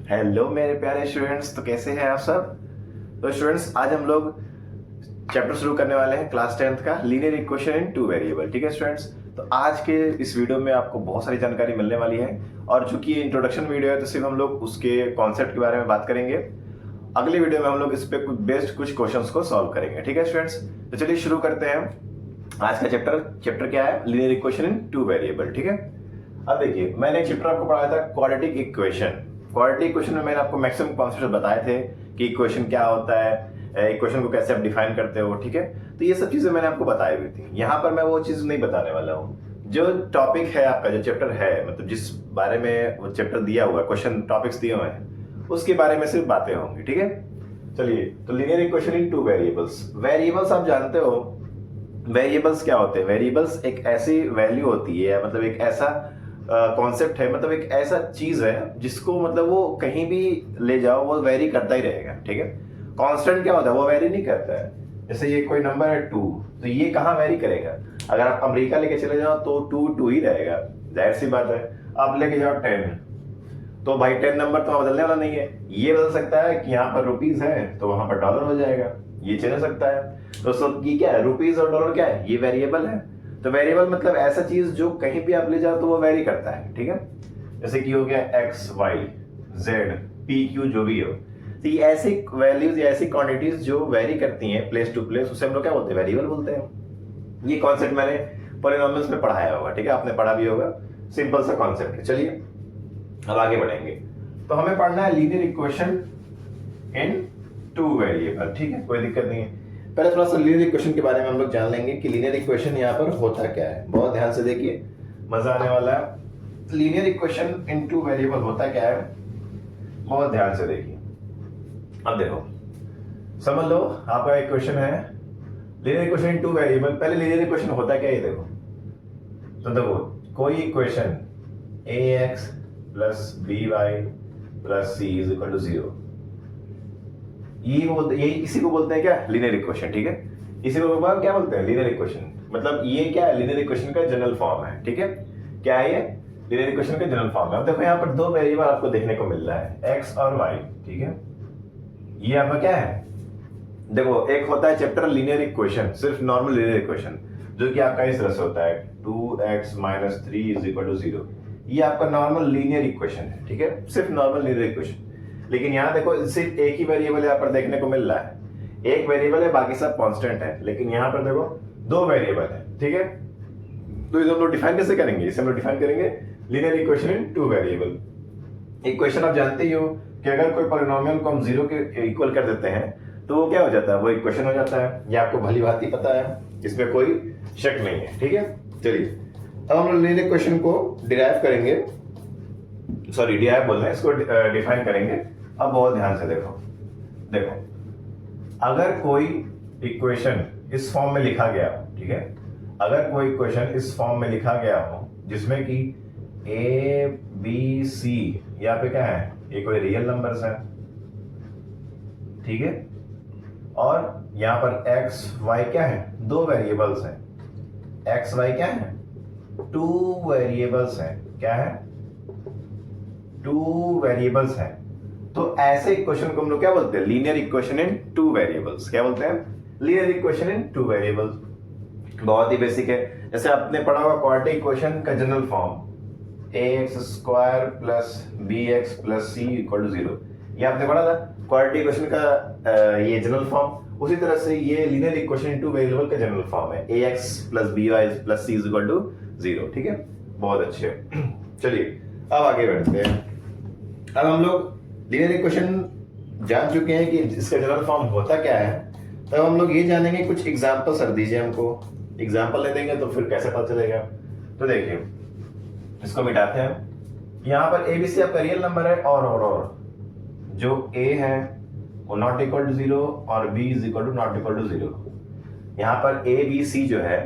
Hello मेरे प्यारे students, तो कैसे हैं आप सब। तो स्टूडेंट्स, आज हम लोग चैप्टर शुरू करने वाले हैं क्लास 10th का linear equation in two variable. ठीक है स्टूडेंट्स, तो आज के इस वीडियो में आपको बहुत सारी जानकारी मिलने वाली है। और चूंकि ये इंट्रोडक्शन वीडियो है तो सिर्फ हम लोग उसके कॉन्सेप्ट के बारे में बात करेंगे। अगले वीडियो में हम लोग इस पे कुछ क्वेश्चंस को सॉल्व करेंगे। ठीक है स्टूडेंट्स, तो चलिए शुरू करते हैं। आज का चैप्टर क्या है? Linear equation in two variable. ठीक है, अब देखिए, मैंने एक चैप्टर आपको पढ़ाया था क्वाड्रेटिक इक्वेशन। क्वाड्रेटिक इक्वेशन में मैंने आपको मैक्सिमम कॉन्सेप्ट बताए थे कि इक्वेशन क्या होता है, इक्वेशन को कैसे आप डिफाइन करते हो। ठीक है, तो ये सब चीजें मैंने आपको बताई हुई थी। यहाँ पर मैं वो चीज नहीं बताने वाला हूँ। जो टॉपिक है आपका, जो चैप्टर है, मतलब जिस बारे में वो चैप्टर दिया हुआ है, क्वेश्चन टॉपिक्स दिए हुए हैं, उसके बारे में सिर्फ बातें होंगी। ठीक है, चलिए, तो linear equation in two variables. Variables आप जानते हो, वेरिएबल्स क्या होते हैं? वेरिएबल्स एक ऐसी वैल्यू होती है, मतलब एक ऐसा कॉन्सेप्ट है, मतलब एक ऐसा चीज है जिसको मतलब वो कहीं भी ले जाओ वो वेरी करता ही रहेगा। ठीक है, कांस्टेंट क्या होता है? वो वेरी नहीं करता है। जैसे ये कोई नंबर है 2, तो ये कहाँ वेरी करेगा? अगर आप अमेरिका लेके चले जाओ तो 2 2 ही रहेगा, जाहिर सी बात है। आप लेके जाओ 10, तो भाई 10 नंबर तो बदलने वाला नहीं है। ये बदल सकता है कि यहाँ पर रुपीज है तो वहां पर डॉलर हो जाएगा, ये चल सकता है। दोस्तों, ये क्या है? रुपीज और डॉलर क्या है? ये वेरिएबल है। तो वेरिएबल मतलब ऐसा चीज जो कहीं भी आप ले जाओ तो वो वेरी करता है। ठीक है, जैसे कि हो गया X Y Z P Q, जो भी हो। तो ये ऐसी वैल्यूज या ऐसी क्वांटिटीज जो वेरी करती हैं प्लेस टू प्लेस, उसे हम लोग क्या बोलते हैं? वेरिएबल बोलते हैं। ये कॉन्सेप्ट मैंने पॉलिनोमियल्स में पढ़ाया होगा। ठीक है, आपने पढ़ा भी होगा। सिंपल सा कॉन्सेप्ट है। चलिए अब आगे बढ़ेंगे। तो हमें पढ़ना है linear equation in two variable. ठीक है, कोई दिक्कत नहीं है। पहले थोड़ा सा लीनियर इक्वेशन के बारे में हम लोग जान लेंगे कि लीनियर इक्वेशन यहाँ पर होता क्या है। बहुत ध्यान से देखिए, मजा आने वाला है। Linear equation in two variable होता क्या है, बहुत ध्यान से देखिए। अब देखो, समझ लो आपका इक्वेशन है linear equation in two variable. पहले लीनियर इक्वेशन होता क्या है ये देखो। तो देखो, कोई equation ax plus by plus c is equal to 0, यही इसी को बोलते हैं क्या? Linear equation. ठीक है, इसी को क्या बोलते हैं? Linear equation. मतलब ये क्या है? लीनियर इक्वेशन का जनरल फॉर्म है। ठीक है, क्या है ये? लीनियर इक्वेशन का जनरल फॉर्म है। अब देखो, यहाँ पर दो वेरिएबल आपको देखने को मिल रहा है, x और y। ठीक है, ये आपका क्या है? देखो, एक होता है चैप्टर लीनियर इक्वेशन, सिर्फ नॉर्मल लीनियर इक्वेशन, जो कि आपका इस तरह से होता है 2x minus 3 is equal to 0। ये आपका नॉर्मल लीनियर इक्वेशन है। ठीक है, सिर्फ नॉर्मल लीनियर इक्वेशन। लेकिन यहाँ देखो, सिर्फ एक ही वेरिएबल यहाँ पर देखने को मिल रहा है। एक वेरिएबल है, बाकी सब कांस्टेंट है। लेकिन यहाँ पर देखो, दो वेरिएबल है। ठीक है, तो इसे हम लोग डिफाइन कैसे करेंगे? इसे हम लोग डिफाइन करेंगे linear equation in two variable. Equation आप जानते ही हो कि अगर कोई पॉलिनोमियल को हम 0 के इक्वल कर देते हैं तो वो क्या हो जाता है? वो इक्वेशन हो जाता है। ये आपको भली भांति पता है, इसमें कोई शक नहीं है। ठीक है, चलिए अब हम लीनियर इक्वेशन को डिराइव करेंगे, सॉरी डिराइव बोल रहे हैं, इसको डिफाइन करेंगे। अब बहुत ध्यान से देखो। देखो, अगर कोई इक्वेशन इस फॉर्म में लिखा गया हो, ठीक है, अगर कोई इक्वेशन इस फॉर्म में लिखा गया हो जिसमें कि ए बी सी, यहाँ पे क्या है? ये कोई रियल नंबर्स है। ठीक है, और यहाँ पर एक्स वाई क्या है? दो वेरिएबल्स हैं। एक्स वाई क्या है? टू वेरिएबल्स हैं। क्या है? टू वेरिएबल्स हैं। तो ऐसे इक्वेशन को हम लोग क्या बोलते हैं? Linear equation in two variables. क्या बोलते हैं? Linear equation in two variables. बहुत ही बेसिक है। जैसे आपने पढ़ा होगा क्वाड्रेटिक इक्वेशन का general form, ax square plus bx plus c equal to 0। ये आपने पढ़ा था क्वाड्रेटिक इक्वेशन का ये जनरल फॉर्म। उसी तरह से ये linear equation in two variable का जनरल फॉर्म है, ax plus by plus c equal to 0। ठीक है, बहुत अच्छे। चलिए अब आगे बढ़ते हैं। अब हम लोग लीनियर इक्वेशन जान चुके हैं कि इसका जनरल फॉर्म होता क्या है। तब हम लोग ये जानेंगे, कुछ एग्जांपल सर दीजिए हमको। एग्जांपल नहीं देंगे तो फिर कैसे पता चलेगा? तो देखिए, इसको मिटाते हैं। यहाँ पर ए बी सी आपका रियल नंबर है, और जो ए है वो नॉट इक्वल टू 0 और b is equal to not equal to 0। यहाँ पर ए बी सी जो है,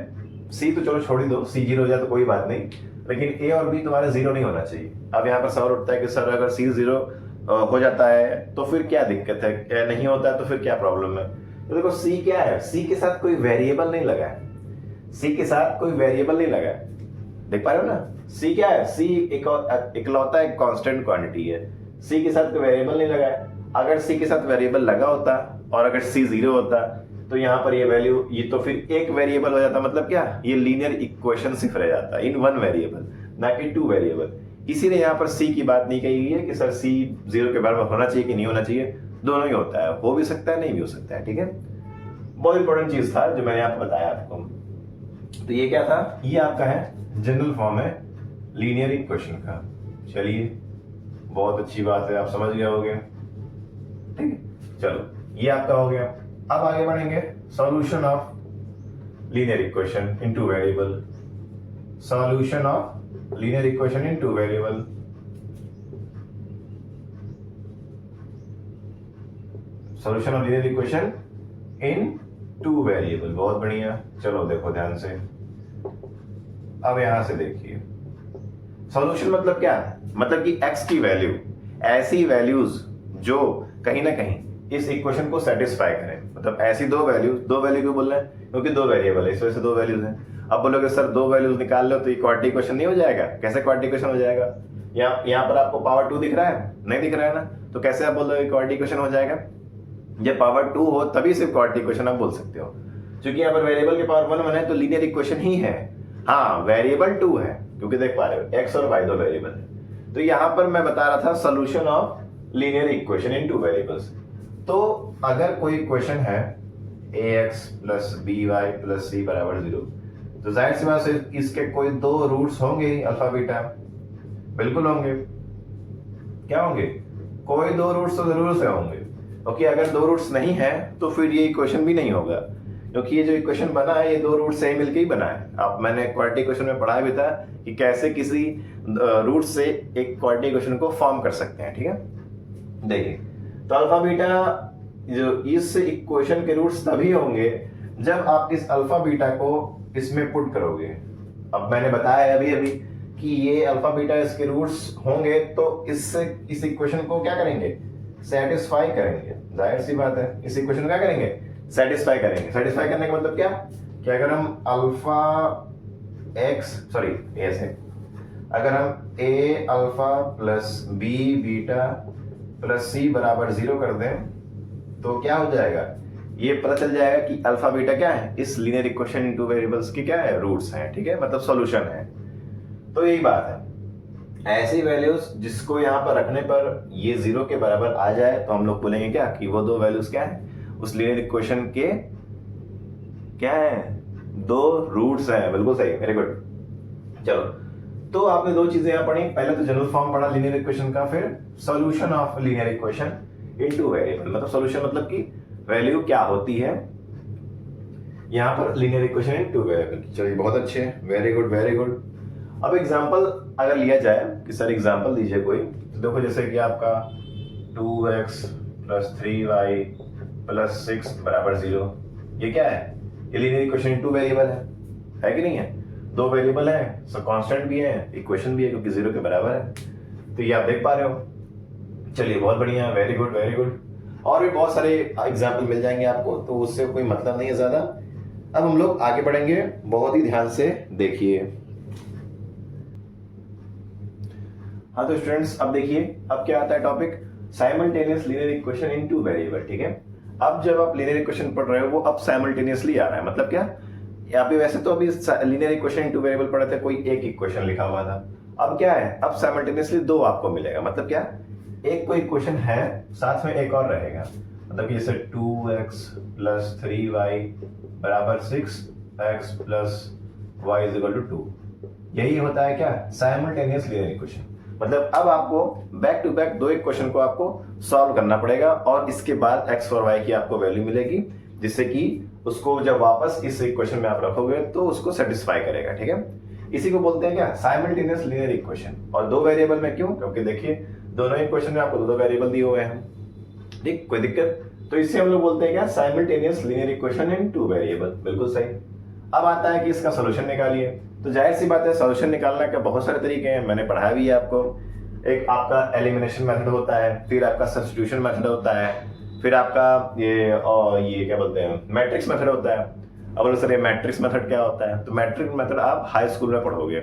सी तो चलो छोड़ ही दो, सी 0 हो जाए तो कोई बात नहीं, लेकिन ए और बी तुम्हारा 0 नहीं होना चाहिए। अब यहाँ पर सवाल उठता है कि सर अगर सी 0 हो जाता है तो फिर क्या दिक्कत है? नहीं होता है तो फिर क्या प्रॉब्लम है? तो देखो, सी क्या है? सी के साथ कोई वेरिएबल नहीं लगा है। सी के साथ कोई वेरिएबल नहीं लगा है, देख पा रहे हो ना? सी क्या है? सी इकलौता एक कांस्टेंट क्वांटिटी है सी के साथ कोई वेरिएबल नहीं लगाया। अगर सी के साथ वेरिएबल लगा होता और अगर सी 0 होता तो यहाँ पर ये वैल्यू, ये तो फिर एक वेरिएबल हो जाता, मतलब क्या, ये लीनियर इक्वेशन सिर्फ रह जाता इन वन वेरिएबल, ना कि टू वेरिएबल। इसीलिए यहाँ पर सी की बात नहीं कही गई है कि सर सी 0 के बराबर होना चाहिए कि नहीं होना चाहिए, दोनों ही होता है, हो भी सकता है नहीं भी हो सकता है। ठीक है, बहुत इंपॉर्टेंट चीज था जो मैंने आपको बताया आपको। तो ये क्या था, ये आपका है जनरल फॉर्म है लीनियर इक्वेशन का। चलिए बहुत अच्छी बात है, आप समझ गए होगे। ठीक है, चलो ये आपका हो गया। अब आगे बढ़ेंगे, solution of linear equation in two variable. Solution of linear equation in two variable. Solution of linear equation in two variable, बहुत बढ़िया। चलो देखो ध्यान से, अब यहां से देखिए, सॉल्यूशन मतलब क्या है, मतलब कि x की वैल्यू, ऐसी वैल्यूज जो कहीं ना कहीं इस इक्वेशन को सेटिस्फाई करें। मतलब ऐसी दो वैल्यू क्यों बोल रहे हैं, क्योंकि दो वेरिएबल है, इस वजह से दो वैल्यूज हैं। अब बोलोगे सर दो वैल्यूज निकाल लो तो ये क्वाड्रेटिक इक्वेशन नहीं हो जाएगा, कैसे क्वाड्रेटिक इक्वेशन हो जाएगा? यहाँ पर आपको पावर 2 दिख रहा है, नहीं दिख रहा है ना, तो कैसे आप बोलोगे क्वाड्रेटिक इक्वेशन हो जाएगा? जब पावर 2 हो तभी सिर्फ क्वाड्रेटिक इक्वेशन आप बोल सकते हो। क्योंकि यहाँ पर वेरिएबल के पावर 1 है तो लीनियर इक्वेशन ही है। हाँ वेरिएबल 2 है, क्योंकि देख पा रहे हो x और y दो वेरिएबल है। तो यहाँ पर मैं बता रहा था solution of linear equation in two variables. तो अगर कोई इक्वेशन है ax plus by plus c बराबर 0, तो जाहिर सी बात है इसके कोई दो रूट्स होंगे ही, अल्फा बीटा, बिल्कुल होंगे। क्या होंगे? कोई दो रूट्स तो जरूर से होंगे, क्योंकि अगर दो रूट्स नहीं है तो फिर ये इक्वेशन भी नहीं होगा, क्योंकि ये जो इक्वेशन बना है ये दो रूट से ही मिलके ही बना है। अब मैंने क्वाड्रेटिक इक्वेशन में पढ़ा भी था कि कैसे किसी रूट से एक क्वाड्रेटिक इक्वेशन को फॉर्म कर सकते हैं। ठीक है, देखिए तो अल्फा बीटा जो इस इक्वेशन के रूट्स तभी होंगे जब आप इस अल्फा बीटा को इसमें पुट करोगे। अब मैंने बताया अभी अभी कि ये अल्फा बीटा इसके रूट्स होंगे तो इससे इस इक्वेशन को क्या करेंगे? सेटिस्फाई करेंगे। जाहिर सी बात है, इस इक्वेशन को क्या करेंगे? सेटिस्फाई करेंगे। सेटिस्फाई करने का मतलब क्या कि अगर हम अल्फा ऐसे अगर हम a alpha plus b beta plus c बराबर 0 कर दें तो क्या हो जाएगा? ये पता चल जाएगा कि अल्फा बीटा क्या है, इस linear equation in two variables की क्या है? रूट्स हैं। ठीक है, मतलब सॉल्यूशन है। तो यही बात है, ऐसी वैल्यूज जिसको यहाँ पर रखने पर ये 0 के बराबर आ जाए तो हम लोग बोलेंगे क्या कि वो दो वैल्यूज क्या है, उस लीनियर इक्वेशन के क्या है? दो रूट्स हैं। बिल्कुल सही, वेरी गुड। चलो तो आपने दो चीजें यहाँ पढ़ी, पहले तो जनरल फॉर्म पढ़ा लीनियर इक्वेशन का, फिर solution of linear equation into variable. मतलब सॉल्यूशन मतलब कि वैल्यू क्या होती है यहाँ पर लीनियर इक्वेशन इनटू वेरिएबल। चलिए बहुत अच्छे, वेरी गुड वेरी गुड। अब एग्जांपल अगर लिया जाए कि सर एग्जांपल दीजिए कोई, तो देखो जैसे कि आपका 2x प्लस 3y प्लस 6 बराबर 0, ये क्या है? ये linear equation in two variable है कि नहीं है? दो वेरिएबल है, सो कांस्टेंट भी है, इक्वेशन भी है, क्योंकि 0 के बराबर है। तो ये आप देख पा रहे हो। चलिए बहुत बढ़िया, वेरी गुड वेरी गुड। और भी बहुत सारे एग्जाम्पल मिल जाएंगे आपको, तो उससे कोई मतलब नहीं है ज्यादा। अब हम लोग आगे बढ़ेंगे, बहुत ही ध्यान से देखिए। हाँ तो स्टूडेंट्स अब देखिए, अब क्या आता है topic? Simultaneous linear equation in two variable. ठीक है, अब जब आप लीनियर इक्वेशन पढ़ रहे हो वो अब साइमल्टेनियसली आ रहा है। मतलब क्या, यहाँ पे वैसे तो अभी linear equation in two variable पढ़े थे, कोई एक इक्वेशन लिखा हुआ था। अब क्या है? अब साइमल्टेनियसली दो आपको मिलेगा। मतलब क्या, एक कोई इक्वेशन है, साथ में एक और रहेगा। मतलब जैसे 2x प्लस 3y बराबर 6x plus y is equal to 2। यही होता है क्या? Simultaneous linear equation. मतलब अब आपको बैक टू बैक दो इक्वेशन को आपको सॉल्व करना पड़ेगा और इसके बाद x और y की आपको वैल्यू मिलेगी, जिससे कि उसको जब वापस इस इक्वेशन में आप रखोगे तो उसको सेटिस्फाई करेगा। ठीक है, इसी को बोलते हैं क्या? Simultaneous linear equation. और दो वेरिएबल में क्यों? क्योंकि देखिए दोनों इक्वेशन में आपको दो वेरिएबल दिए हुए हैं। ठीक, कोई दिक्कत? तो इससे हम लोग बोलते हैं क्या? Simultaneous linear equation in two variable. बिल्कुल सही। अब आता है कि इसका सोल्यूशन निकालिए। तो जाहिर सी बात है, सोल्यूशन निकालने के बहुत सारे तरीके हैं, मैंने पढ़ाया भी है आपको। एक आपका एलिमिनेशन मेथड होता है, फिर आपका सब्स्टिट्यूशन मेथड होता है, फिर आपका ये क्या बोलते हैं, मैट्रिक्स मेथड होता है। अब सर ये मैट्रिक्स मेथड क्या होता है? तो मैट्रिक्स मेथड आप हाई स्कूल में पढ़ोगे।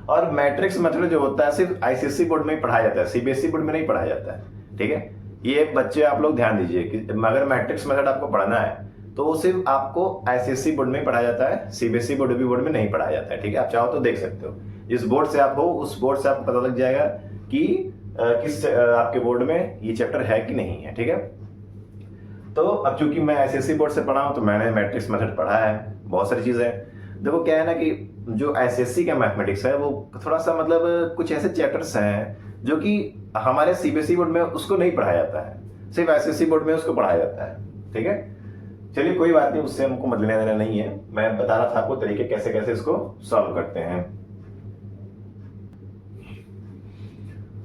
और मैट्रिक्स मेथड जो होता है सिर्फ आईसीएसई बोर्ड में ही पढ़ाया जाता है, सीबीएसई बोर्ड में नहीं पढ़ाया जाता है, ठीक है। ये बच्चे आप लोग ध्यान दीजिए कि अगर मैट्रिक्स मेथड आपको पढ़ना है तो वो सिर्फ आपको आईसीएसई बोर्ड में ही पढ़ाया जाता है, सीबीएसई बोर्ड में नहीं पढ़ाया जाता है, ठीक है। आप चाहो तो देख सकते हो, जिस बोर्ड से आप हो उस बोर्ड से आपको पता लग जाएगा कि किस आपके बोर्ड में ये चैप्टर है कि नहीं है, ठीक है। तो अब चूंकि मैं आईसीएसई बोर्ड से पढ़ा हूं तो मैंने मैट्रिक्स मेथड पढ़ा है, बहुत सारी चीजें। देखो क्या है ना कि जो आईसीएसई का मैथमेटिक्स है वो थोड़ा सा मतलब कुछ ऐसे चैप्टर्स हैं जो कि हमारे सीबीएसई बोर्ड में उसको नहीं पढ़ाया जाता है, सिर्फ आईसीएसई बोर्ड में उसको पढ़ाया जाता है, ठीक है। चलिए कोई बात नहीं, उससे हमको मतलब लेना देना नहीं है, मैं बता रहा था आपको तरीके कैसे कैसे इसको सॉल्व करते हैं।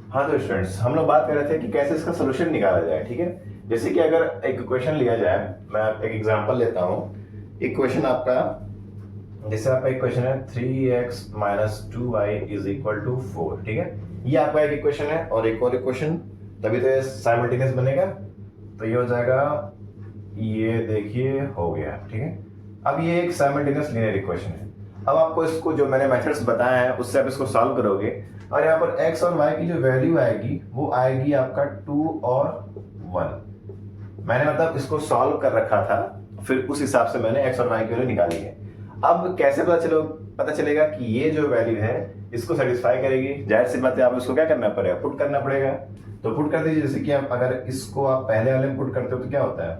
हाँ तो स्टूडेंट्स, हम लोग बात कर रहे थे कि कैसे इसका सोल्यूशन निकाला जाए, ठीक है। जैसे कि अगर एक क्वेश्चन लिया जाए, मैं एक एग्जांपल लेता हूँ। एक क्वेश्चन आपका, जैसे आपका एक क्वेश्चन है 3x - 2y = 4, ठीक है। ये आपका एक इक्वेशन है और एक और इक्वेशन, तभी तो ये साइमल्टेनियस बनेगा। तो ये हो जाएगा, ये देखिए हो गया, ठीक है। अब ये एक साइमल्टेनियस लीनियर इक्वेशन है। अब आपको इसको जो मैंने मेथड्स बताए हैं उससे आप इसको सॉल्व करोगे और यहाँ पर x और y की जो वैल्यू आएगी वो आएगी आपका 2 और 1। मैंने मतलब इसको सॉल्व कर रखा था, फिर उस हिसाब से मैंने x और y की वैल्यू निकाली है। अब कैसे पता चलेगा कि ये जो वैल्यू है इसको सेटिस्फाई करेगी? जाहिर सी बात है, आप इसको क्या करना पड़ेगा, पुट करना पड़ेगा। तो पुट कर दीजिए। जैसे कि आप अगर इसको आप पहले वाले में पुट करते हो तो क्या होता है,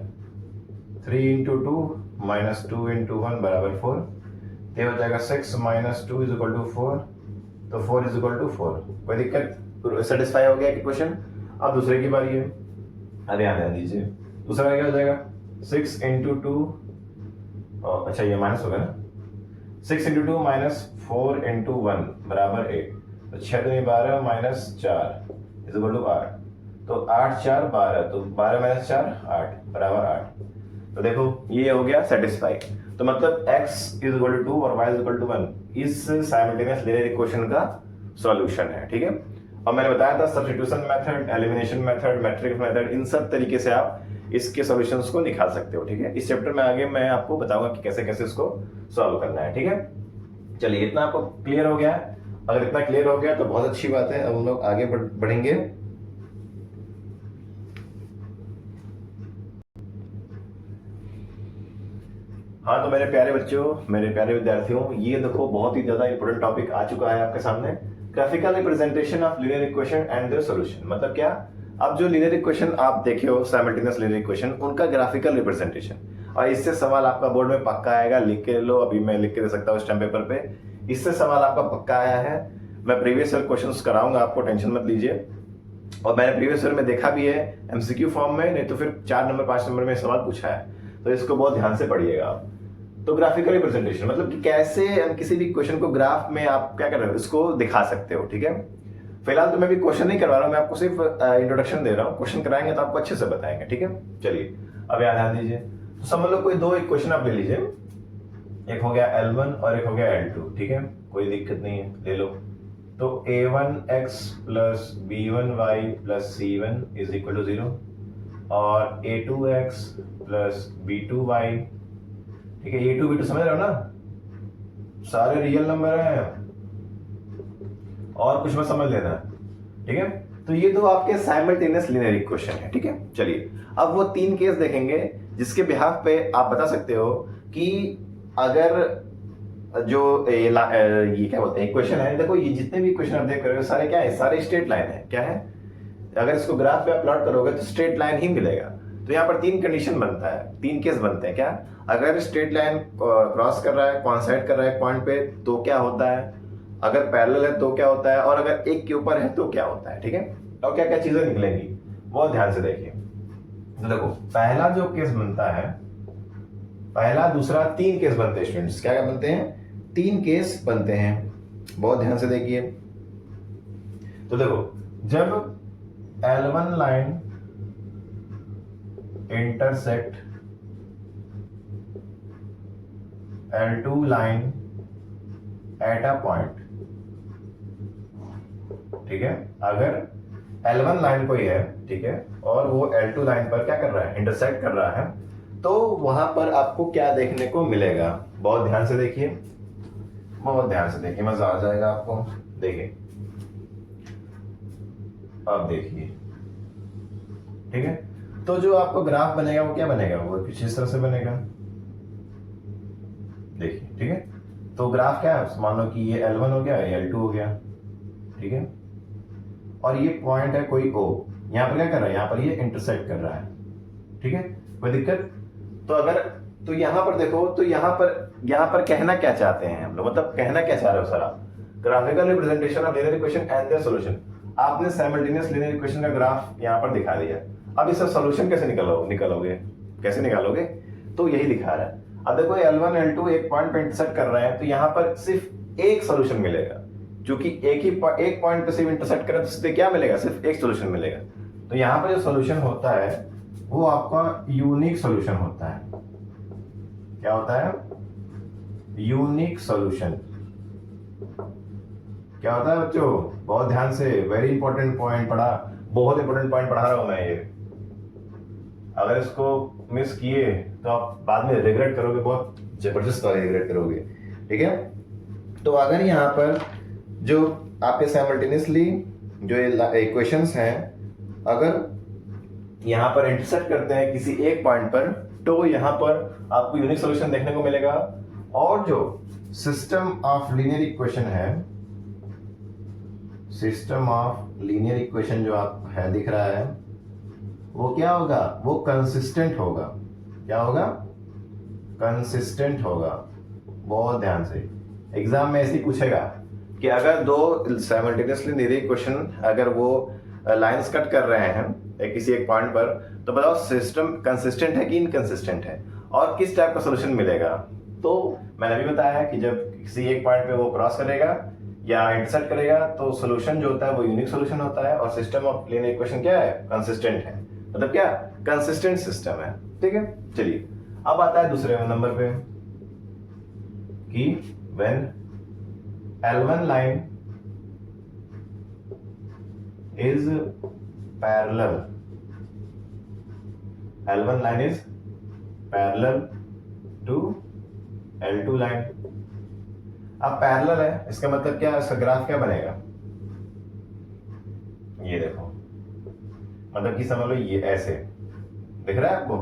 3 × 2 - 2 × 1 = 4। ये हो जाएगा 6 - 2 = 4। तो 4 = 4। कोई दिक्कत, सेटिस्फाई हो गया कि क्वेश्चन। अब दूसरे की बारी है, अब ध्यान दीजिए। दूसरा क्या हो जाएगा, 6 × 2, अच्छा ये माइनस होगा ना, 6 × 2 - 4 × 1 = 8। तो 6 × 12 - 4 = 8। तो 8 × 4 = 12, तो 12 - 4 8 = 8। तो देखो ये हो गया सेटिस्फाई। तो मतलब x = 2 और y = 1 इस साइमल्टेनियस लीनियर इक्वेशन का सॉल्यूशन है, ठीक है। और मैंने बताया था substitution method, elimination method, matrix method, इन सब तरीके से आप इसके सॉल्यूशंस को निकाल सकते हो, ठीक है। इस चैप्टर में आगे मैं आपको बताऊंगा कि कैसे कैसे इसको सॉल्व करना है, ठीक है। चलिए इतना आपको क्लियर हो गया है? अगर इतना क्लियर हो गया तो बहुत अच्छी बात है। अब हम लोग आगे बढ़ेंगे। हाँ तो मेरे प्यारे बच्चों, मेरे प्यारे विद्यार्थियों, ये देखो बहुत ही ज्यादा इंपॉर्टेंट टॉपिक आ चुका है आपके सामने, graphical representation of linear equation and their solution. मतलब क्या, अब जो लीनियर इक्वेशन आप देखे हो, साइमल्टेनियस लीनियर इक्वेशन, उनका ग्राफिकल रिप्रेजेंटेशन। और इससे सवाल आपका बोर्ड में पक्का आएगा, लिख के लो, अभी मैं लिख के दे सकता हूँ स्टैम्प पेपर पे। इससे सवाल आपका पक्का आया है। मैं प्रीवियस ईयर क्वेश्चन कराऊंगा आपको, टेंशन मत लीजिए। और मैंने प्रीवियस ईयर में देखा भी है एमसीक्यू फॉर्म में, नहीं तो फिर 4 नंबर 5 नंबर में सवाल पूछा है, तो इसको बहुत ध्यान से पढ़िएगा आप। तो ग्राफिकल रिप्रेजेंटेशन मतलब कि कैसे हम किसी भी क्वेश्चन को ग्राफ में आप क्या कर रहे हो, इसको दिखा सकते हो, ठीक है। फिलहाल तो मैं भी क्वेश्चन नहीं करवा रहा हूँ, मैं आपको सिर्फ इंट्रोडक्शन दे रहा हूँ। क्वेश्चन कराएंगे तो आपको अच्छे से बताएंगे, ठीक है। चलिए अब ध्यान दीजिए। तो समझ लो कोई दो इक्वेशन आप ले लीजिए, एक हो गया L1 और एक हो गया L2, ठीक है, कोई दिक्कत नहीं है, ले लो। तो A1x + B1y + C1 = 0 और A2x + B2y, ठीक है। A2 B2 समझ रहे हो ना, सारे रियल नंबर हैं और कुछ मत समझ लेना, ठीक है। तो ये दो आपके साइमल्टेनियस लीनियर इक्वेशन है, ठीक है। चलिए अब वो 3 केस देखेंगे जिसके बिहाफ पे आप बता सकते हो कि अगर जो ये क्या बोलते हैं इक्वेशन है, देखो ये जितने भी इक्वेशन आप देख रहे हो सारे क्या है, सारे स्ट्रेट लाइन है। क्या है, अगर इसको ग्राफ पे आप प्लॉट करोगे तो स्ट्रेट लाइन ही मिलेगा। तो यहाँ पर 3 कंडीशन बनता है, 3 केस बनते हैं। क्या, अगर स्ट्रेट लाइन क्रॉस कर रहा है, कॉन्साइड कर रहा है पॉइंट पे तो क्या होता है, अगर पैरेलल है तो क्या होता है, और अगर एक के ऊपर है तो क्या होता है, ठीक है। और क्या क्या चीजें निकलेंगी बहुत ध्यान से देखिए। तो देखो पहला जो केस बनता है, पहला दूसरा 3 केस बनते हैं स्टूडेंट्स। क्या क्या बनते हैं, 3 केस बनते हैं, बहुत ध्यान से देखिए। तो देखो जब L1 line intersect L2 line at a point, ठीक है। अगर L1 लाइन कोई है, ठीक है, और वो L2 लाइन पर क्या कर रहा है, इंटरसेक्ट कर रहा है, तो वहां पर आपको क्या देखने को मिलेगा, बहुत ध्यान से देखिए, बहुत ध्यान से देखिए, मजा आ जाएगा आपको। देखिए, अब देखिए, ठीक है। तो जो आपको ग्राफ बनेगा वो क्या बनेगा, वो कुछ इस तरह से बनेगा, देखिए, ठीक है। तो ग्राफ क्या है, मान लो कि ये L1 हो गया, ये L2 हो गया, ठीक है। और ये पॉइंट है कोई O, यहाँ पर क्या कर रहा है, यहाँ पर ये इंटरसेक्ट कर रहा है, ठीक है। कोई दिक्कत? तो अगर तो यहाँ पर देखो, तो यहाँ पर कहना क्या चाहते हैं हम लोग, मतलब कहना क्या चाह रहे हो सर आप, graphical representation of linear equation and their solution. आपने साइमल्टेनियस लीनियर इक्वेशन का ग्राफ यहाँ पर दिखा दिया, अब इसका सॉल्यूशन कैसे निकालोगे, कैसे निकालोगे? तो यही दिखा रहा है। अब देखो L1 L2 एक पॉइंट पे इंटरसेक्ट कर रहे हैं, तो यहाँ पर सिर्फ एक सॉल्यूशन मिलेगा, क्योंकि एक पॉइंट पे सिर्फ इंटरसेक्ट करें तो सीधे क्या मिलेगा, सिर्फ एक सॉल्यूशन मिलेगा। तो यहाँ पर जो सॉल्यूशन होता है वो आपका यूनिक सॉल्यूशन होता है। क्या होता है? Unique solution. क्या होता है बच्चों, बहुत ध्यान से, वेरी इंपॉर्टेंट पॉइंट पढ़ा, बहुत इंपॉर्टेंट पॉइंट पढ़ा रहा हूं मैं ये। अगर इसको मिस किए तो आप बाद में रिग्रेट करोगे, बहुत जबरदस्त वाले रिग्रेट करोगे, ठीक है। तो अगर यहाँ पर जो आपके साइमल्टेनियसली जो इक्वेशंस हैं, अगर यहाँ पर इंटरसेक्ट करते हैं किसी एक पॉइंट पर, तो यहाँ पर आपको यूनिक सॉल्यूशन देखने को मिलेगा। और जो सिस्टम ऑफ लीनियर इक्वेशन है, सिस्टम ऑफ लीनियर इक्वेशन जो आप है दिख रहा है, वो क्या होगा, वो कंसिस्टेंट होगा। क्या होगा? कंसिस्टेंट होगा। बहुत ध्यान से, एग्जाम में ऐसे पूछेगा कि अगर दो साइमल्टेनियसली लीनियर इक्वेशन अगर वो लाइंस कट कर रहे हैं किसी एक पॉइंट पर, तो बताओ सिस्टम कंसिस्टेंट है कि इनकंसिस्टेंट है, और किस टाइप का सॉल्यूशन मिलेगा। तो मैंने अभी बताया कि जब किसी एक पॉइंट पे वो क्रॉस करेगा या इंटरसेक्ट करेगा, तो सॉल्यूशन जो होता है वो यूनिक सॉल्यूशन होता है, और सिस्टम ऑफ लीनियर इक्वेशन क्या है, कंसिस्टेंट है। मतलब क्या, कंसिस्टेंट सिस्टम है, ठीक है। चलिए, अब आता है दूसरे नंबर पे कि when L1 line is parallel, L1 line is parallel to L2 line। अब पैरेलल है, इसका मतलब क्या, इसका ग्राफ क्या बनेगा, ये देखो, मतलब कि समझ लो ये ऐसे दिख रहा है आपको,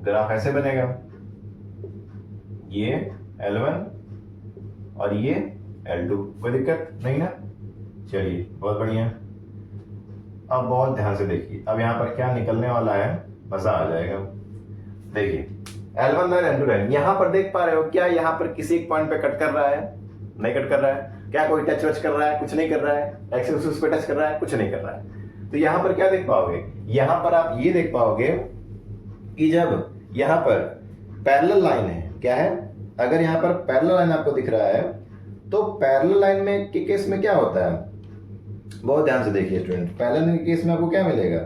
ग्राफ ऐसे बनेगा, ये L1 और ये L2। कोई दिक्कत नहीं ना? चलिए, बहुत बढ़िया। अब बहुत ध्यान से देखिए, अब यहाँ पर क्या निकलने वाला है, मजा आ जाएगा। देखिए, L1 लाइन L2 लाइन, यहाँ पर देख पा रहे हो क्या, यहाँ पर किसी एक पॉइंट पे कट कर रहा है, नहीं कट कर रहा है क्या, कोई टच वच कर रहा है, कुछ नहीं कर रहा है, एक्सिस पे टच कर रहा है, कुछ नहीं कर रहा है। तो यहाँ पर क्या देख पाओगे, यहाँ पर आप ये देख पाओगे कि जब यहाँ पर पैरेलल लाइन है, क्या है, अगर यहाँ पर पैरेलल लाइन आपको दिख रहा है, तो पैरेलल लाइन में के केस में क्या होता है, बहुत ध्यान से देखिए स्टूडेंट, पैरेलल लाइन के केस में आपको क्या मिलेगा,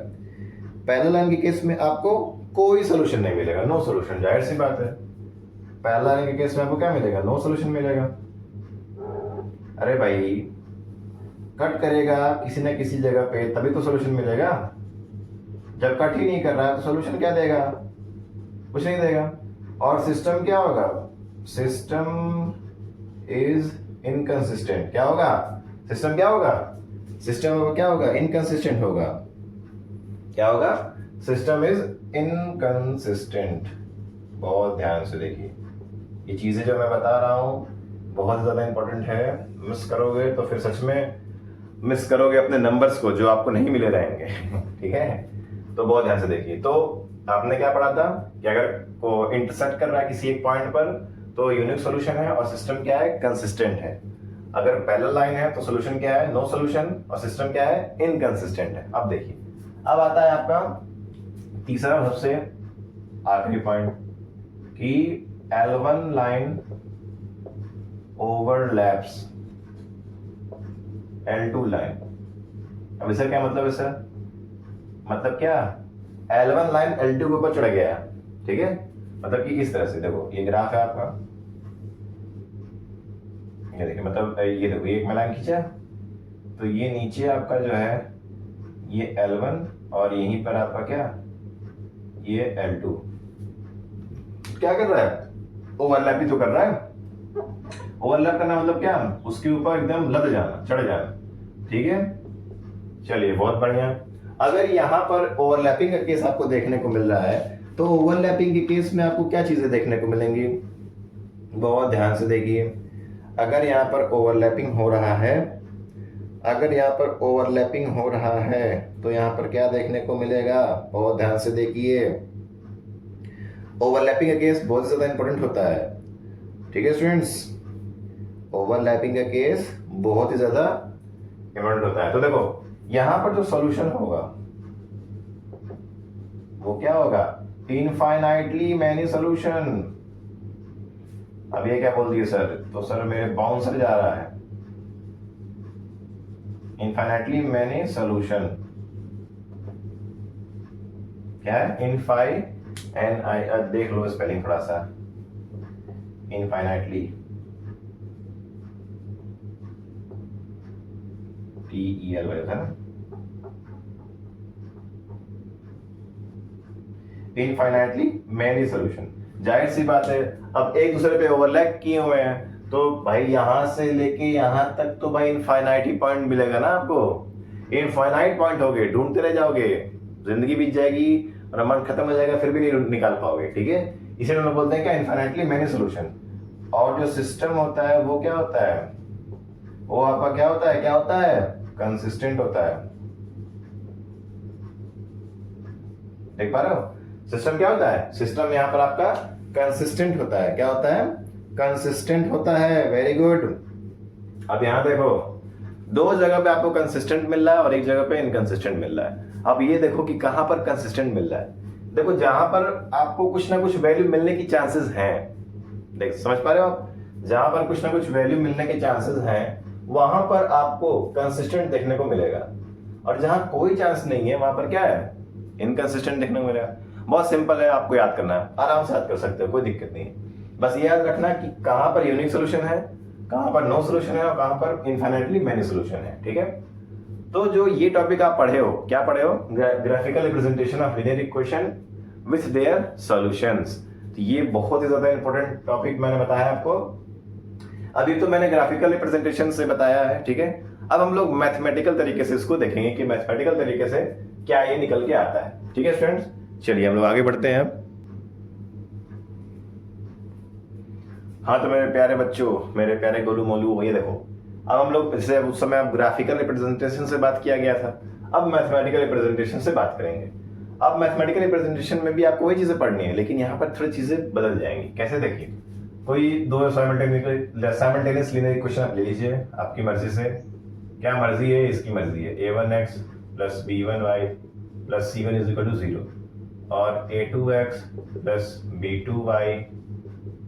पैरेलल लाइन के केस में आपको कोई सोल्यूशन नहीं मिलेगा, नो सोल्यूशन, जाहिर सी बात है। पैरेलल लाइन के केस में आपको क्या मिलेगा, नो सोल्यूशन मिलेगा। अरे भाई, कट करेगा किसी न किसी जगह पे तभी तो सोल्यूशन मिलेगा, जब कट ही नहीं कर रहा है तो सोल्यूशन क्या देगा, कुछ नहीं देगा। और सिस्टम क्या होगा, सिस्टम इज इनकंसिस्टेंट। क्या होगा, सिस्टम क्या होगा, सिस्टम क्या होगा, इनकंसिस्टेंट होगा। क्या होगा, सिस्टम इज इनकंसिस्टेंट। बहुत ध्यान से देखिए, ये चीजें जो मैं बता रहा हूं बहुत ज्यादा इंपॉर्टेंट है, मिस करोगे तो फिर सच में मिस करोगे अपने नंबर्स को जो आपको नहीं मिले रहेंगे। ठीक है, तो बहुत ध्यान से देखिए। तो आपने क्या पढ़ा था कि अगर को इंटरसेक्ट कर रहा है किसी एक पॉइंट पर तो यूनिक सॉल्यूशन है, और सिस्टम क्या है, कंसिस्टेंट है। अगर पैरेलल लाइन है तो सॉल्यूशन क्या है, नो सॉल्यूशन, और सिस्टम क्या है, इनकंसिस्टेंट है। अब देखिए, अब आता है आपका तीसरा सबसे आखिरी पॉइंट कि L1 line overlaps L2 line. अब इसका क्या मतलब है सर, मतलब क्या, L1 लाइन L2 के ऊपर चढ़ गया, ठीक है। मतलब कि इस तरह से देखो, ये ग्राफ है आपका, ये देखिए, मतलब ये देखो, एक में लाइन खींचा तो ये नीचे आपका जो है ये L1, और यहीं पर आपका क्या, ये L2 क्या कर रहा है, ओवरलैप ही तो कर रहा है। ओवरलैप करना मतलब क्या, उसके ऊपर एकदम लद जाना, चढ़ जाना, ठीक है। चलिए बहुत बढ़िया। अगर यहाँ पर ओवरलैपिंग का केस आपको देखने को मिल रहा है तो ओवरलैपिंग के केस में आपको क्या चीजें देखने को मिलेंगी, बहुत ध्यान से देखिए। अगर यहाँ पर ओवरलैपिंग हो रहा है, अगर यहाँ पर ओवरलैपिंग हो रहा है तो यहाँ पर क्या देखने को मिलेगा, बहुत ध्यान से देखिए। ओवरलैपिंग का केस बहुत ज़्यादा इंपॉर्टेंट होता है, ठीक है स्टूडेंट्स। ओवरलैपिंग का केस बहुत ही ज़्यादा इंपॉर्टेंट होता है। तो देखो यहाँ पर जो सॉल्यूशन होगा वो क्या होगा, इनफाइनाइटली मैनी सॉल्यूशन। अब ये क्या बोल दिए सर, तो सर मेरे बाउंसर जा रहा है, इनफाइनाइटली मैनी सॉल्यूशन क्या है, इनफाई एन आई, देख लो स्पेलिंग थोड़ा सा, इनफाइनाइटली TEL वगैरह था ना, इनफाइनाइटली मैनी सॉल्यूशन। जाहिर सी बात है, अब एक दूसरे पे ओवरलैप किए हुए हैं तो भाई यहां से लेके यहां तक तो भाई इनफाइनाइट ही पॉइंट मिलेगा ना आपको, इनफाइनाइट पॉइंट हो गए, ढूंढते रह जाओगे, जिंदगी बीत जाएगी और अमाउंट खत्म हो जाएगा, फिर भी नहीं निकाल पाओगे, ठीक है। इसे हम लोग बोलते हैं क्या, इनफाइनाइटली मैनी सॉल्यूशन। और जो सिस्टम होता है वो क्या होता है, वो आपका क्या होता है, क्या होता है, कंसिस्टेंट होता है। देख पा रहे हो, सिस्टम क्या होता है, सिस्टम यहाँ पर आपका कंसिस्टेंट होता है, क्या होता है, कंसिस्टेंट होता है। Very good. अब यहाँ देखो, दो जगह पे आपको कंसिस्टेंट मिल रहा है और एक जगह पे इनकंसिस्टेंट मिल रहा है। अब ये देखो कि कहां पर कंसिस्टेंट मिल रहा है। देखो जहां पर आपको कुछ ना कुछ वैल्यू मिलने की चांसेस हैं, देख समझ पा रहे हो आप, जहां पर कुछ ना कुछ वैल्यू मिलने के चांसेस हैं वहां पर आपको कंसिस्टेंट देखने को मिलेगा, और जहां कोई चांस नहीं है वहां पर क्या है, इनकंसिस्टेंट देखने को मिलेगा। बहुत सिंपल है, आपको याद करना है, आराम से याद कर सकते हो, कोई दिक्कत नहीं है। बस ये याद रखना कि कहां पर यूनिक सोल्यूशन है, कहां पर नो सोल्यूशन है और कहां पर इनफाइनाइटली मैनी सोल्यूशन है, ठीक है। तो जो ये टॉपिक आप पढ़े हो, क्या पढ़े हो, graphical representation of linear equation with their solutions. तो ये बहुत ही ज्यादा इंपॉर्टेंट टॉपिक मैंने बताया आपको। अभी तो मैंने ग्राफिकल रिप्रेजेंटेशन से बताया है, ठीक है। अब हम लोग मैथमेटिकल तरीके से इसको देखेंगे कि मैथमेटिकल तरीके से क्या ये निकल के आता है, ठीक है स्टूडेंट्स। चलिए हम लोग आगे बढ़ते हैं अब। हाँ तो मेरे प्यारे बच्चों, मेरे प्यारे गोलू मोलू, ये देखो अब हम लोग, जैसे उस समय अब ग्राफिकल रिप्रेजेंटेशन से बात किया गया था, अब मैथमेटिकल रिप्रेजेंटेशन से बात करेंगे। अब मैथमेटिकल रिप्रेजेंटेशन में भी आपको वही चीजें पढ़नी है, लेकिन यहाँ पर थोड़ी चीजें बदल जाएंगी। कैसे, देखिए, कोई दो साइमल्टेनियस लीनियर इक्वेशन आप ले लीजिए आपकी मर्जी से, क्या मर्जी है, इसकी मर्जी है, a1x plus b1y plus c1 is equal to 0 और a2x plus b2y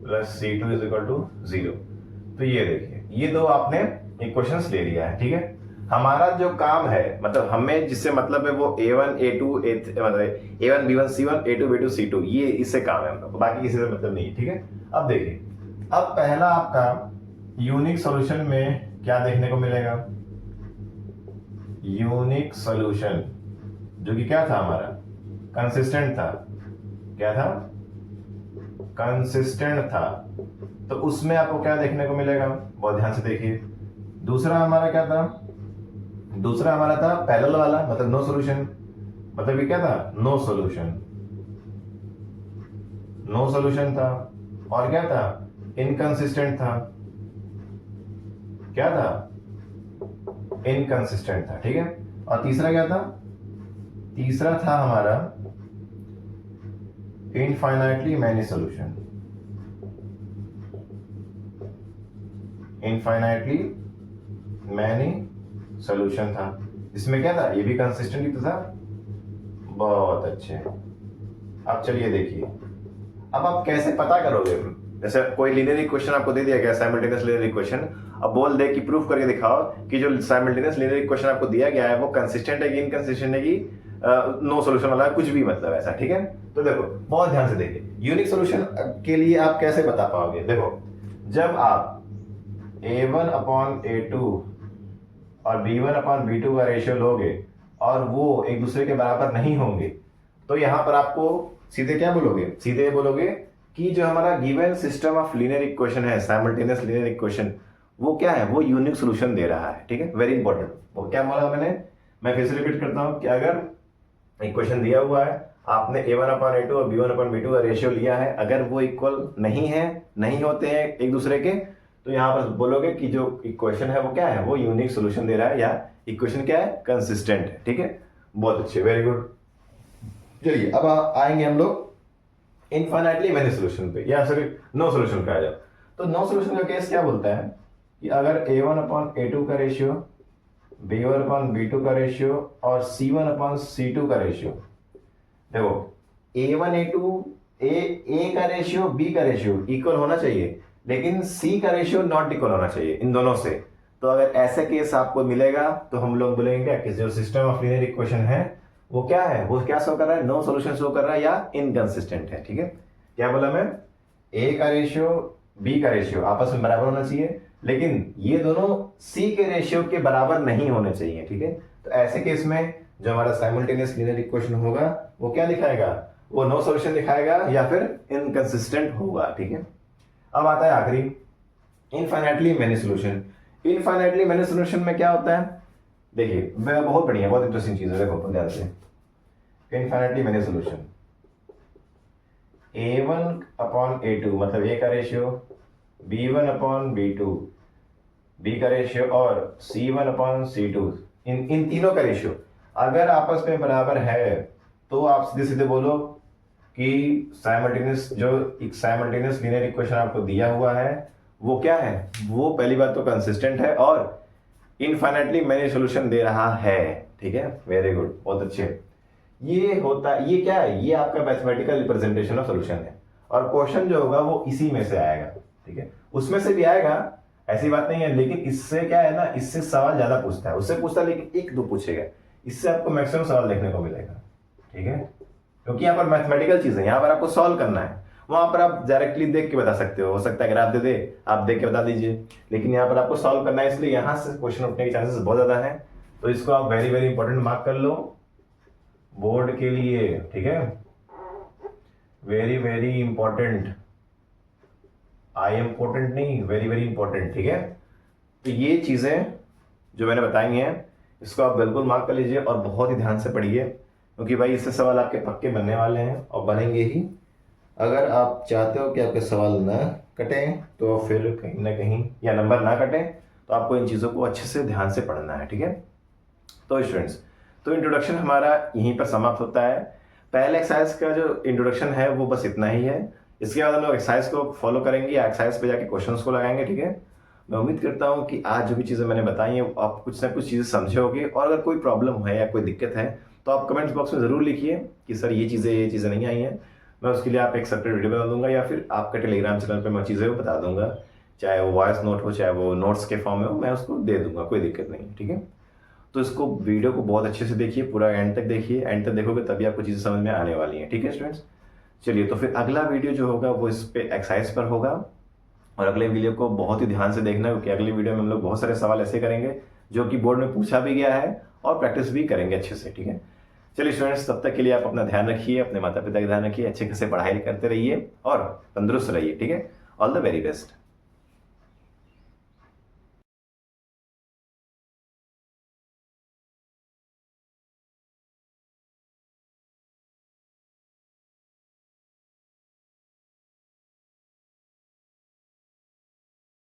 plus c2 is equal to 0। तो ये देखिए, ये दो आपने इक्वेशंस ले लिया है, ठीक है। हमारा जो काम है, मतलब हमें जिससे मतलब है वो a1 a2 मतलब a1 b1 c1 a2 b2 c2, ये इससे काम है हम लोग, बाकी किसी से मतलब नहीं है, ठीक है। अब देखिए, अब पहला आपका यूनिक सॉल्यूशन में क्या देखने को मिलेगा, यूनिक सॉल्यूशन, जो कि क्या था हमारा, कंसिस्टेंट था, क्या था, कंसिस्टेंट था। तो उसमें आपको क्या देखने को मिलेगा, बहुत ध्यान से देखिए। दूसरा हमारा क्या था, दूसरा हमारा था पैरेलल वाला, मतलब नो सॉल्यूशन, मतलब ये क्या था, नो सॉल्यूशन, नो सॉल्यूशन था। और क्या था, इनकंसिस्टेंट था, क्या था, इनकंसिस्टेंट था, ठीक है। और तीसरा क्या था, तीसरा था हमारा infinitely many solution, infinitely many solution था। इसमें क्या था, ये भी कंसिस्टेंट ही तो था। बहुत अच्छे। अब चलिए देखिए, अब आप कैसे पता करोगे, जैसे कोई लीनियर इक्वेशन आपको दे दिया गया, साइमल्टेनियस लीनियर इक्वेशन, अब बोल दे कि प्रूफ करके दिखाओ कि जो साइमल्टेनियस लीनियर इक्वेशन आपको दिया गया है वो कंसिस्टेंट है कि इनकंसिस्टेंट है कि नो सॉल्यूशन वाला है, कुछ भी मतलब ऐसा, ठीक है। तो देखो बहुत ध्यान से देखिए, यूनिक सॉल्यूशन के लिए आप कैसे बता पाओगे, देखो जब आप a1 अपॉन a2 और b1 अपॉन b2 का रेशियो लोगे और वो एक दूसरे के बराबर नहीं होंगे, तो यहां पर आपको सीधे क्या बोलोगे, सीधे बोलोगे कि जो हमारा given system of linear equation है, साइमल्टेनियस लीनियर इक्वेशन, वो क्या है, वो यूनिक सोल्यूशन दे रहा है। ठीक है, वेरी इंपॉर्टेंट। वो क्या बोला मैंने, मैं फिर से रिपीट करता हूँ कि अगर इक्वेशन दिया हुआ है, आपने a1/a2 और b1/b2 का रेशियो लिया है, अगर वो इक्वल नहीं होते हैं एक दूसरे के, तो यहाँ पर बोलोगे कि जो इक्वेशन है वो क्या है, वो यूनिक सोल्यूशन दे रहा है, या इक्वेशन क्या है, कंसिस्टेंट है। ठीक है, बहुत अच्छे, वेरी गुड। चलिए अब आएंगे हम लोग इनफाइनाइटली मेनी सोल्यूशन पे, या सॉरी नो सोल्यूशन पे आ जाओ। तो नो सोल्यूशन का केस क्या बोलता है कि अगर a1/a2 का रेशियो, b1/b2 का रेशियो और c1/c2 का रेशियो, देखो a1/a2 ए का रेशियो b का रेशियो इक्वल होना चाहिए, लेकिन c का रेशियो नॉट इक्वल होना चाहिए इन दोनों से। तो अगर ऐसे केस आपको मिलेगा तो हम लोग बोलेंगे क्या कि जो सिस्टम ऑफ लीनियर इक्वेशन है वो क्या है, वो क्या शो कर रहा है, नो सॉल्यूशन शो कर रहा है या इनकंसिस्टेंट है। ठीक है, क्या बोला मैं, a का रेशियो b का रेशियो आपस में बराबर होना चाहिए, लेकिन ये दोनों c के रेशियो के बराबर नहीं होने चाहिए। ठीक है, तो ऐसे केस में जो हमारा साइमल्टेनियस लीनियर इक्वेशन होगा वो क्या दिखाएगा, वो नो सॉल्यूशन दिखाएगा या फिर इनकंसिस्टेंट होगा। ठीक है, अब आता है आखिरी infinitely many solution. Infinitely many solution में क्या होता है, देखिए बहुत बढ़िया, बहुत इंटरेस्टिंग चीज है, देखो ध्यान से। इनफाइनाइटली मेनी सॉल्यूशन, a1/a2 मतलब a का रेशियो, b1/b2 b का रेशियो और c1/c2 इन तीनों का रेशियो अगर आपस में बराबर है तो आप सीधे सीधे बोलो कि साइमल्टेनियस लीनियर इक्वेशन आपको दिया हुआ है वो क्या है, वो पहली बात तो कंसिस्टेंट है और इनफाइनाइटली मेनी सॉल्यूशन दे रहा है। ठीक है, वेरी गुड, बहुत अच्छे। ये क्या है, ये आपका मैथमेटिकल रिप्रेजेंटेशन ऑफ सॉल्यूशन है, और क्वेश्चन जो होगा वो इसी में से आएगा। ठीक है, उसमें से भी आएगा, ऐसी बात नहीं है, लेकिन इससे क्या है ना, इससे सवाल ज्यादा पूछता है, उससे पूछता है लेकिन एक दो पूछेगा, इससे आपको मैक्सिमम सवाल देखने को मिलेगा। ठीक है, क्योंकि यहाँ पर मैथमेटिकल चीज है, यहाँ पर आपको सॉल्व करना है। वहां पर आप डायरेक्टली देख के बता सकते हो सकता है ग्राफ दे दे, आप देख के बता दीजिए, लेकिन यहाँ पर आपको सॉल्व करना है, इसलिए यहाँ से क्वेश्चन उठने के चांसेस बहुत ज्यादा है। तो इसको आप वेरी वेरी इंपॉर्टेंट मार्क कर लो बोर्ड के लिए। ठीक है, वेरी वेरी इंपॉर्टेंट, आई इम्पोर्टेंट नहीं, वेरी वेरी इंपॉर्टेंट। ठीक है, तो ये चीजें जो मैंने बताई हैं इसको आप बिल्कुल मार्क कर लीजिए और बहुत ही ध्यान से पढ़िए, क्योंकि भाई इससे सवाल आपके पक्के बनने वाले हैं और बनेंगे ही। अगर आप चाहते हो कि आपके सवाल ना कटें तो फिर कहीं ना कहीं, या नंबर ना कटें, तो आपको इन चीज़ों को अच्छे से ध्यान से पढ़ना है। ठीक है, तो स्टूडेंट्स, तो इंट्रोडक्शन हमारा यहीं पर समाप्त होता है। पहले एक्सरसाइज का जो इंट्रोडक्शन है वो बस इतना ही है, इसके बाद हम लोग एक्सरसाइज को फॉलो करेंगे या एक्सरसाइज पे जाके क्वेश्चंस को लगाएंगे। ठीक है, मैं उम्मीद करता हूँ कि आज जो भी चीज़ें मैंने बताई हैं आप कुछ ना कुछ चीज़ें समझे होगी, और अगर कोई प्रॉब्लम है या कोई दिक्कत है तो आप कमेंट्स बॉक्स में ज़रूर लिखिए कि सर ये चीज़ें नहीं आई हैं। मैं उसके लिए आप एक सेपरेट वीडियो बना दूंगा, या फिर आपका टेलीग्राम चैनल पे मैं चीज़ें वो बता दूंगा, चाहे वो वॉइस नोट हो चाहे वो नोट्स के फॉर्म में हो, मैं उसको दे दूंगा, कोई दिक्कत नहीं। ठीक है, तो इसको वीडियो को बहुत अच्छे से देखिए, पूरा एंड तक देखिए, एंड तक देखोगे तभी आपको चीज़ें समझ में आने वाली हैं। ठीक है स्टूडेंट्स, चलिए तो फिर अगला वीडियो जो होगा वो इस पे एक्सरसाइज पर होगा, और अगले वीडियो को बहुत ही ध्यान से देखना, क्योंकि अगले वीडियो में हम लोग बहुत सारे सवाल ऐसे करेंगे जो कि बोर्ड में पूछा भी गया है और प्रैक्टिस भी करेंगे अच्छे से। ठीक है, चलिए स्टूडेंट्स, तब तक के लिए आप अपना ध्यान रखिए, अपने माता पिता का ध्यान रखिए, अच्छे से पढ़ाई करते रहिए और तंदुरुस्त रहिए। ठीक है, ऑल द वेरी बेस्ट।